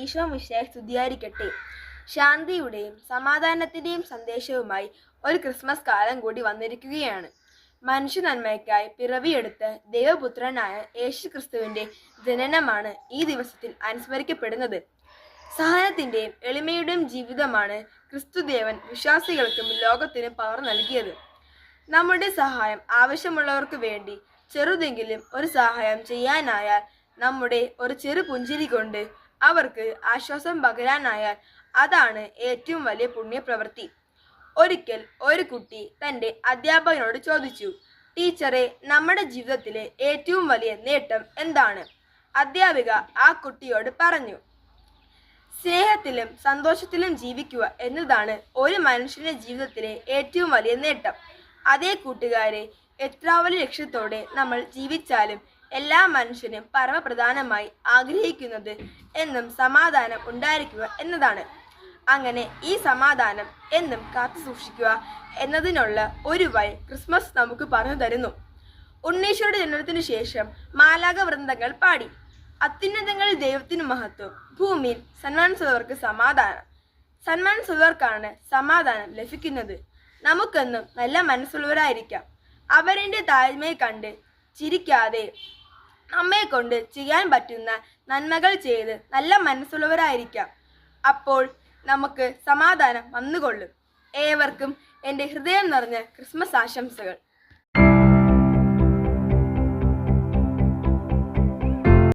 ഈശോ മിശിഹായെ സ്തുതിയായിരിക്കട്ടെ. ശാന്തിയുടെയും സമാധാനത്തിന്റെയും സന്ദേശവുമായി ഒരു ക്രിസ്മസ് കാലം കൂടി വന്നിരിക്കുകയാണ്. മനുഷ്യ നന്മയ്ക്കായി പിറവിയെടുത്ത് ദൈവപുത്രനായ യേശു ക്രിസ്തുവിന്റെ ജനനമാണ് ഈ ദിവസത്തിൽ അനുസ്മരിക്കപ്പെടുന്നത്. സഹനത്തിന്റെയും എളിമയുടെയും ജീവിതമാണ് ക്രിസ്തുദേവൻ വിശ്വാസികൾക്കും ലോകത്തിനും പകർന്നു നൽകിയത്. നമ്മുടെ സഹായം ആവശ്യമുള്ളവർക്ക് വേണ്ടി ചെറുതെങ്കിലും ഒരു സഹായം ചെയ്യാനായാൽ, നമ്മുടെ ഒരു ചെറു പുഞ്ചിരി കൊണ്ട് അവർക്ക് ആശ്വാസം പകരാനായാൽ, അതാണ് ഏറ്റവും വലിയ പുണ്യപ്രവൃത്തി. ഒരിക്കൽ ഒരു കുട്ടി തൻ്റെ അധ്യാപകനോട് ചോദിച്ചു, ടീച്ചറെ, നമ്മുടെ ജീവിതത്തിലെ ഏറ്റവും വലിയ നേട്ടം എന്താണ്? അധ്യാപിക ആ കുട്ടിയോട് പറഞ്ഞു, സ്നേഹത്തിലും സന്തോഷത്തിലും ജീവിക്കുക എന്നതാണ് ഒരു മനുഷ്യന്റെ ജീവിതത്തിലെ ഏറ്റവും വലിയ നേട്ടം. അതേ കൂട്ടുകാരെ, എത്ര വലിയ ലക്ഷ്യത്തോടെ നമ്മൾ ജീവിച്ചാലും എല്ലാ മനുഷ്യനും പരമപ്രധാനമായി ആഗ്രഹിക്കുന്നത് എന്നും സമാധാനം ഉണ്ടായിരിക്കുക എന്നതാണ്. അങ്ങനെ ഈ സമാധാനം എന്നും കാത്തു സൂക്ഷിക്കുക എന്നതിനുള്ള ഒരു വഴി ക്രിസ്മസ് നമുക്ക് പറഞ്ഞു തരുന്നു. ഉണ്ണീശോയുടെ ജനനത്തിനു ശേഷം മാലാഖ വൃന്ദങ്ങൾ പാടി, അത്യുന്നതങ്ങളിൽ ദൈവത്തിനു മഹത്വം, ഭൂമിയിൽ സന്മനസ്സുള്ളവർക്ക് സമാധാനം. സന്മനസ്സുള്ളവർക്കാണ് സമാധാനം ലഭിക്കുന്നത്. നമുക്കെന്നും നല്ല മനസ്സുള്ളവരായിരിക്കാം. അവരുടെ താഴ്മയെ കണ്ട് ചിരിക്കാതെ നമ്മെ കൊണ്ട് ചെയ്യാൻ പറ്റുന്ന നന്മകൾ ചെയ്ത് നല്ല മനസ്സുള്ളവരായിരിക്കാം. അപ്പോൾ നമുക്ക് സമാധാനം വന്നുകൊള്ളും. ഏവർക്കും എൻ്റെ ഹൃദയം നിറഞ്ഞ ക്രിസ്മസ് ആശംസകൾ.